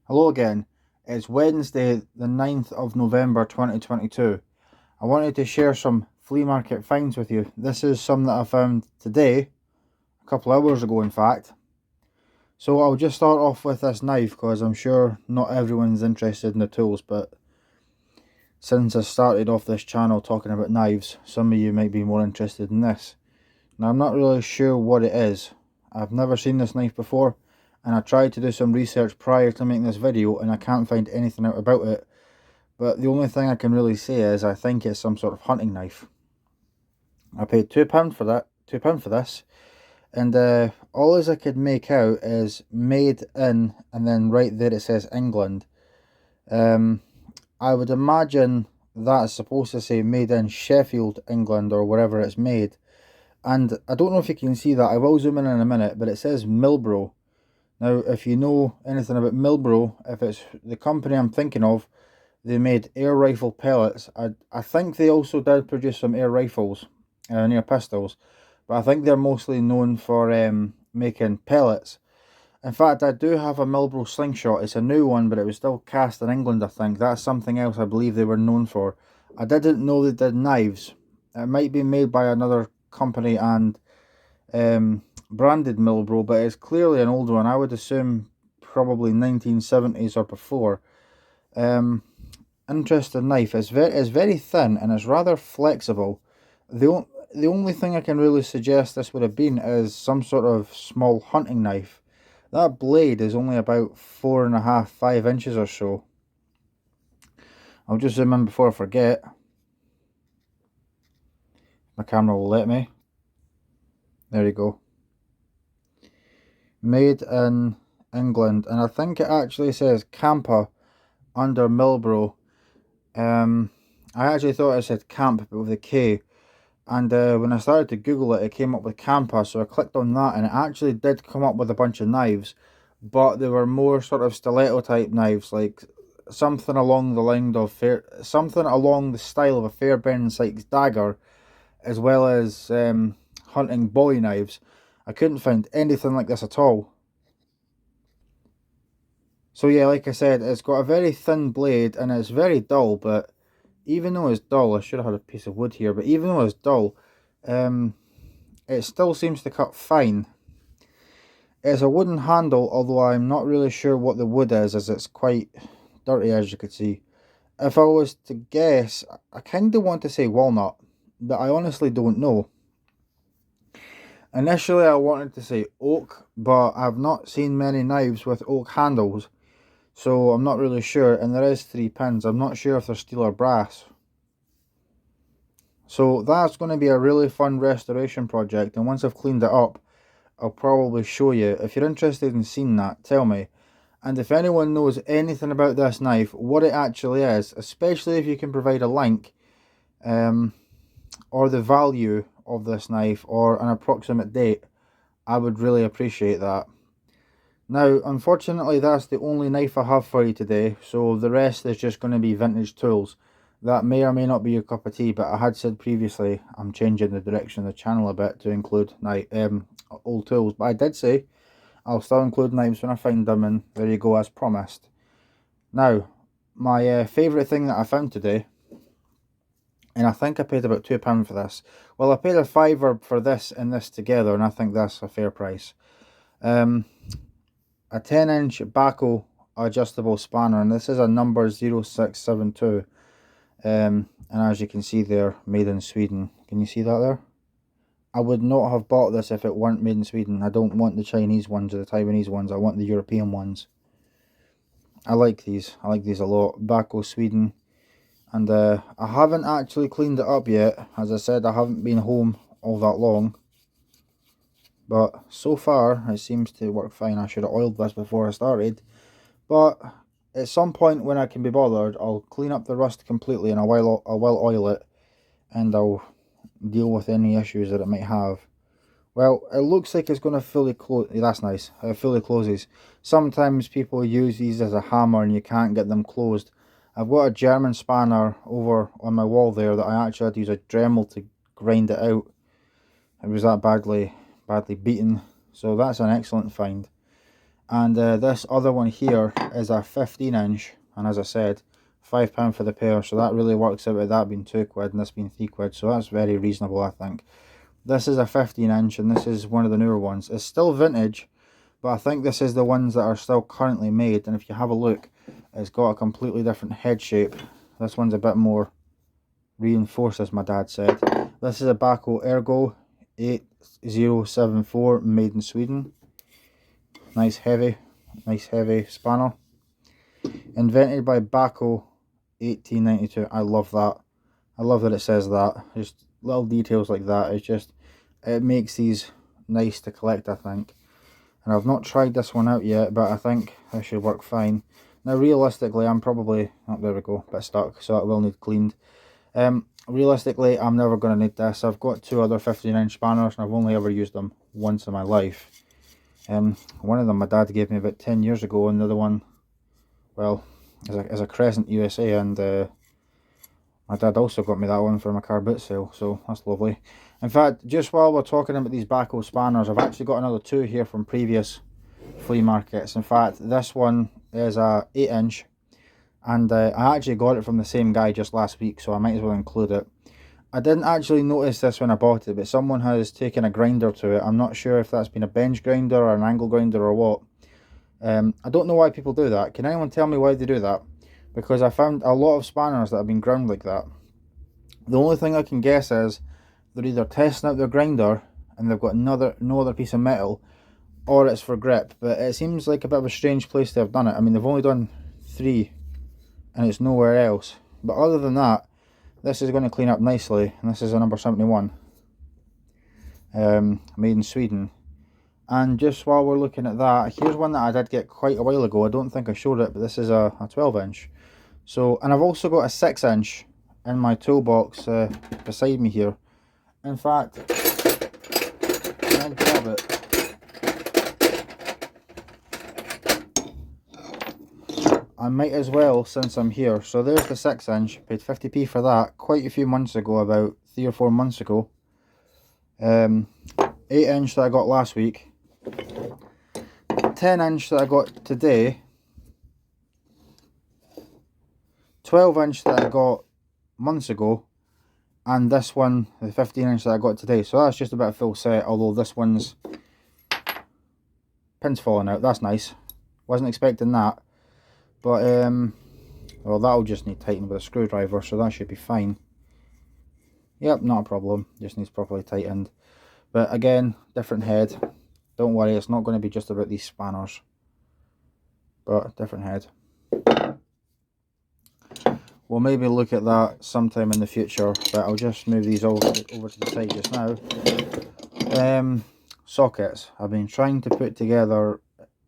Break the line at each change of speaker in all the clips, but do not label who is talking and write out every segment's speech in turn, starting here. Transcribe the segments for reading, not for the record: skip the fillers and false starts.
Hello again. It's Wednesday, the 9th of November 2022. I wanted to share some flea market finds with you. This is some that I found today, a couple hours ago in fact. So I'll just start off with this knife because I'm sure not everyone's interested in the tools, but since I started off this channel talking about knives, some of you might be more interested in this. Now I'm not really sure what it is. I've never seen this knife before, and I tried to do some research prior to making this video and I can't find anything out about it. But the only thing I can really say is I think it's some sort of hunting knife. I paid £2 for that, £2 for this, and all as I could make out is made in, and then right there it says England. I would imagine that's supposed to say made in Sheffield, England, or wherever it's made. And I don't know if you can see that. I will zoom in a minute, but it says Milbro. Now, if you know anything about Milbro, if it's the company I'm thinking of, they made air rifle pellets. I think they also did produce some air rifles, near pistols, but I think they're mostly known for making pellets. In fact, I do have a Milbro slingshot. It's a new one, but it was still cast in England, I think. That's something else I believe they were known for. I didn't know they did knives. It might be made by another company and branded Milbro, but it's clearly an old one. I would assume probably 1970s or before. Interesting knife. It's very thin and it's rather flexible. The only thing I can really suggest this would have been is some sort of small hunting knife. That blade is only about 4.5, 5 inches or so. I'll just zoom in before I forget. My camera will let me. There you go. Made in England, and I think it actually says Campa under Milbro. I actually thought it said camp, but with a K. And when I started to Google it, it came up with Campa, so I clicked on that, and it actually did come up with a bunch of knives, but they were more sort of stiletto type knives, like something along the line of something along the style of a Fairbairn Sykes dagger, as well as hunting bowie knives. I couldn't find anything like this at all. So yeah, like I said, it's got a very thin blade and it's very dull, but even though it's dull, I should have had a piece of wood here, but even though it's dull, it still seems to cut fine. It's a wooden handle, although I'm not really sure what the wood is, as it's quite dirty, as you could see. If I was to guess, I kind of want to say walnut, but I honestly don't know. Initially I wanted to say oak, but I've not seen many knives with oak handles, so I'm not really sure. And there is 3 pins. I'm not sure if they're steel or brass. So that's going to be a really fun restoration project, and once I've cleaned it up, I'll probably show you. If you're interested in seeing that, tell me. And if anyone knows anything about this knife, what it actually is, especially if you can provide a link, or the value of this knife, or an approximate date, I would really appreciate that. Now, unfortunately, that's the only knife I have for you today, so the rest is just going to be vintage tools. That may or may not be your cup of tea, but I had said previously I'm changing the direction of the channel a bit to include old tools. But I did say I'll still include knives when I find them, and there you go, as promised. Now, my favourite thing that I found today, and I think I paid about £2 for this. Well, I paid a fiver for this and this together, and I think that's a fair price. A 10-inch Bacho adjustable spanner, and this is a number 0672. And as you can see there, made in Sweden. Can you see that there? I would not have bought this if it weren't made in Sweden. I don't want the Chinese ones or the Taiwanese ones. I want the European ones. I like these. I like these a lot. Bacho, Sweden. And I haven't actually cleaned it up yet. As I said, I haven't been home all that long. But so far, it seems to work fine. I should have oiled this before I started. But at some point when I can be bothered, I'll clean up the rust completely and I will oil it. And I'll deal with any issues that it might have. Well, it looks like it's going to fully close. That's nice. It fully closes. Sometimes people use these as a hammer and you can't get them closed. I've got a German spanner over on my wall there that I actually had to use a Dremel to grind it out. It was that badly beaten. So that's an excellent find. And this other one here is a 15-inch, and as I said, £5 for the pair, so that really works out with that being £2 and this being £3, so that's very reasonable, I think. This is a 15-inch, and this is one of the newer ones. It's still vintage, but I think this is the ones that are still currently made, and if you have a look, it's got a completely different head shape. This one's a bit more reinforced, as my dad said. This is a Bacho Ergo 8074, made in Sweden. Nice heavy spanner. Invented by Bacho 1892. I love that. I love that it says that. Just little details like that. It's just, it makes these nice to collect, I think. And I've not tried this one out yet, but I think this should work fine. Now realistically, I'm probably, oh there we go, a bit stuck, so it will need cleaned. Realistically, I'm never going to need this. I've got two other 15-inch spanners and I've only ever used them once in my life. One of them my dad gave me about 10 years ago, and the other one, well, is a Crescent USA, and my dad also got me that one for my car boot sale, so that's lovely. In fact, just while we're talking about these Bacho spanners, I've actually got another two here from previous flea markets. In fact, this one is a 8-inch, and I actually got it from the same guy just last week, so I might as well include it. I didn't actually notice this when I bought it, but someone has taken a grinder to it. I'm not sure if that's been a bench grinder or an angle grinder or what. I don't know why people do that. Can anyone tell me why they do that? Because I found a lot of spanners that have been ground like that. The only thing I can guess is they're either testing out their grinder and they've got no other piece of metal, or it's for grip. But it seems like a bit of a strange place to have done it. I mean, they've only done 3 and it's nowhere else. But other than that, this is going to clean up nicely, and this is a number 71, made in Sweden. And just while we're looking at that, here's one that I did get quite a while ago. I don't think I showed it, but this is a 12-inch. So, and I've also got a 6-inch in my toolbox beside me here. In fact, I'll grab it. I might as well, since I'm here. So there's the 6-inch, paid 50p for that quite a few months ago, about 3 or 4 months ago. 8-inch that I got last week. 10-inch that I got today. 12-inch that I got months ago. And this one, the 15-inch that I got today. So that's just about a full set, although this one's pin's falling out. That's nice. Wasn't expecting that. But, well, that'll just need tightening with a screwdriver, so that should be fine. Yep, not a problem. Just needs properly tightened. But again, different head. Don't worry, it's not going to be just about these spanners. But, different head. We'll maybe look at that sometime in the future, but I'll just move these all over to the side just now. Sockets. I've been trying to put together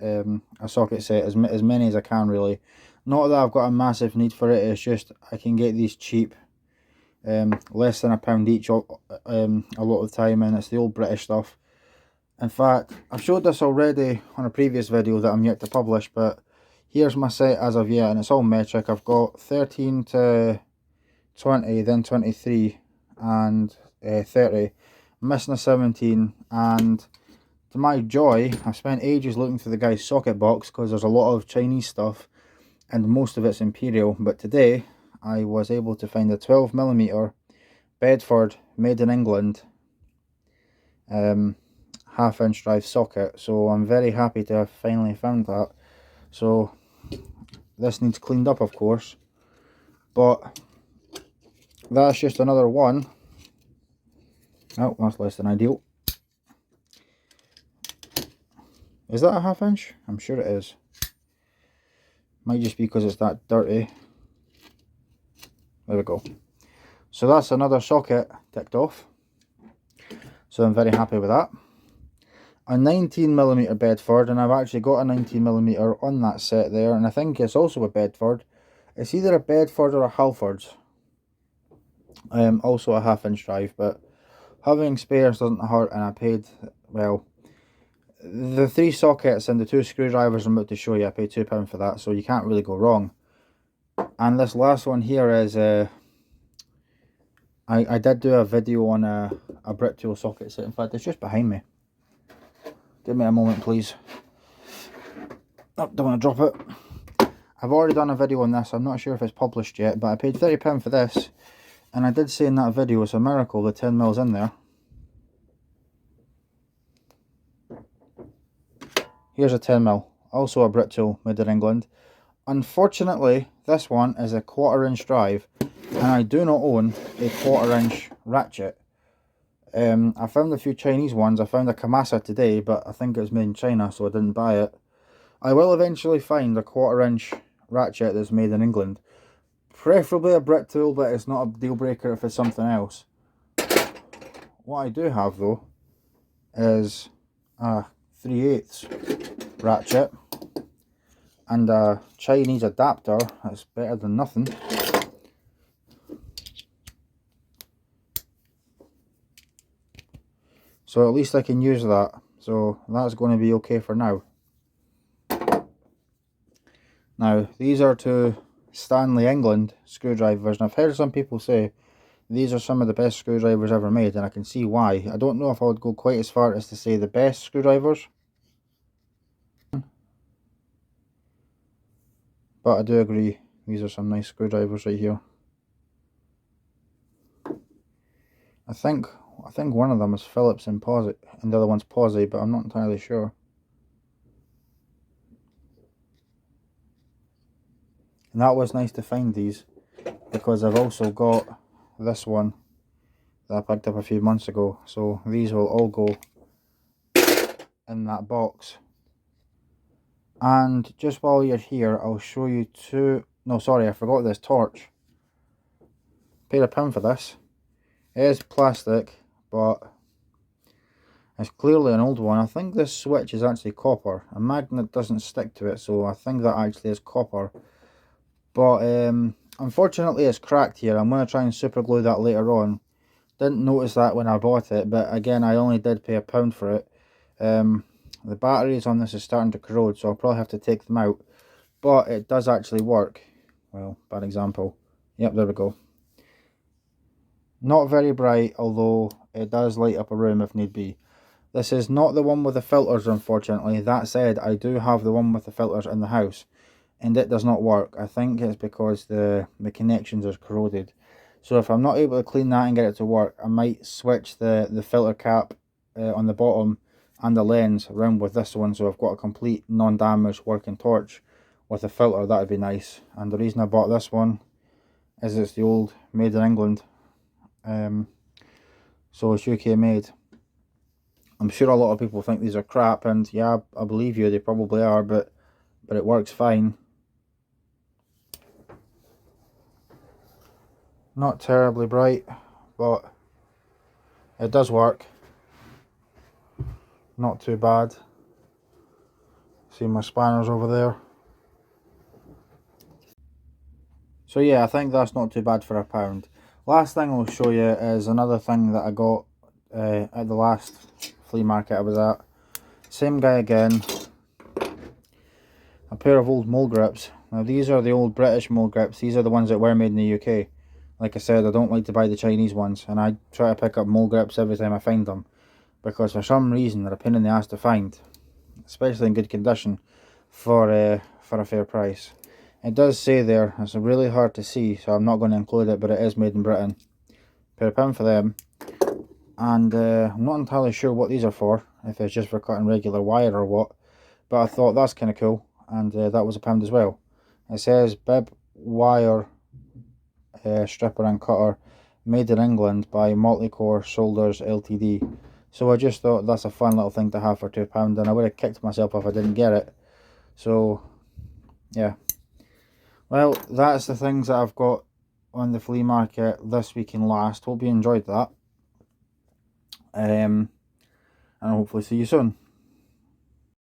a socket set, as many as I can really. Not that I've got a massive need for it, it's just I can get these cheap, less than £1 each a lot of the time, and it's the old British stuff. In fact, I've showed this already on a previous video that I'm yet to publish, but here's my set as of yet, and it's all metric. I've got 13 to 20, then 23 and 30. I'm missing a 17, and to my joy, I've spent ages looking through the guy's socket box because there's a lot of Chinese stuff and most of it's Imperial. But today I was able to find a 12mm Bedford, made in England, 1/2-inch drive socket. So I'm very happy to have finally found that. So this needs cleaned up, of course, but that's just another one. Oh, that's less than ideal. Is that a 1/2-inch? I'm sure it is. Might just be because it's that dirty. There we go. So that's another socket ticked off. So I'm very happy with that. A 19mm Bedford, and I've actually got a 19mm on that set there, and I think it's also a Bedford. It's either a Bedford or a Halfords. Also a 1/2-inch drive, but having spares doesn't hurt, and I paid, well, the 3 sockets and the 2 screwdrivers I'm about to show you, I paid £2 for that, so you can't really go wrong. And this last one here is, I did do a video on a brick tool socket set. In fact, it's just behind me. Give me a moment, please. Oh, don't want to drop it. I've already done a video on this. I'm not sure if it's published yet, but I paid £30 for this. And I did say in that video it's a miracle the 10mm in there. Here's a 10mm, also a Brit tool made in England. Unfortunately, this one is a 1/4 inch drive, and I do not own a 1/4 inch ratchet. I found a few Chinese ones. I found a Kamasa today, but I think it was made in China, so I didn't buy it. I will eventually find a 1/4 inch ratchet that's made in England. Preferably a Brit tool, but it's not a deal breaker if it's something else. What I do have though is a 3/8 ratchet and a Chinese adapter. That's better than nothing. So at least I can use that. So that's going to be okay for now. Now these are two Stanley England screwdrivers, and I've heard some people say these are some of the best screwdrivers ever made, and I can see why. I don't know if I would go quite as far as to say the best screwdrivers, but I do agree these are some nice screwdrivers right here. I think one of them is Phillips and Posi, and the other one's Posi, but I'm not entirely sure. And that was nice to find these, because I've also got this one that I picked up a few months ago. So these will all go in that box. And just while you're here, I'll show you two... No, sorry, I forgot this torch. Paid £1 for this. It is plastic, but it's clearly an old one. I think this switch is actually copper. A magnet doesn't stick to it, so I think that actually is copper. But unfortunately it's cracked here. I'm going to try and super glue that later on. Didn't notice that when I bought it, but again, I only did pay £1 for it. The batteries on this is starting to corrode, so I'll probably have to take them out. But it does actually work. Well, bad example. Yep, there we go. Not very bright, although it does light up a room if need be. This is not the one with the filters, unfortunately. That said, I do have the one with the filters in the house, and it does not work. I think it's because the connections are corroded. So if I'm not able to clean that and get it to work, I might switch the filter cap on the bottom and the lens around with this one, so I've got a complete non-damaged working torch with a filter. That would be nice. And the reason I bought this one is it's the old made in England. So it's UK made. I'm sure a lot of people think these are crap, and yeah, I believe you, they probably are, but it works fine. Not terribly bright, but it does work. Not too bad. See my spanners over there. So yeah, I think that's not too bad for £1. Last thing I'll show you is another thing that I got at the last flea market I was at. Same guy again. A pair of old mole grips. Now these are the old British mole grips. These are the ones that were made in the UK. Like I said, I don't like to buy the Chinese ones, and I try to pick up mole grips every time I find them, because for some reason they're a pain in the ass to find, especially in good condition, for a fair price. It does say there, it's really hard to see, so I'm not going to include it, but it is made in Britain. Paid £1 for them. And I'm not entirely sure what these are for, if it's just for cutting regular wire or what, but I thought that's kind of cool, and that was £1 as well. It says bib wire stripper and cutter, made in England by Multicore Shoulders Ltd. So I just thought that's a fun little thing to have for £2, and I would have kicked myself if I didn't get it. So yeah, well, that's the things that I've got on the flea market this week and last. Hope you enjoyed that, and hopefully see you soon.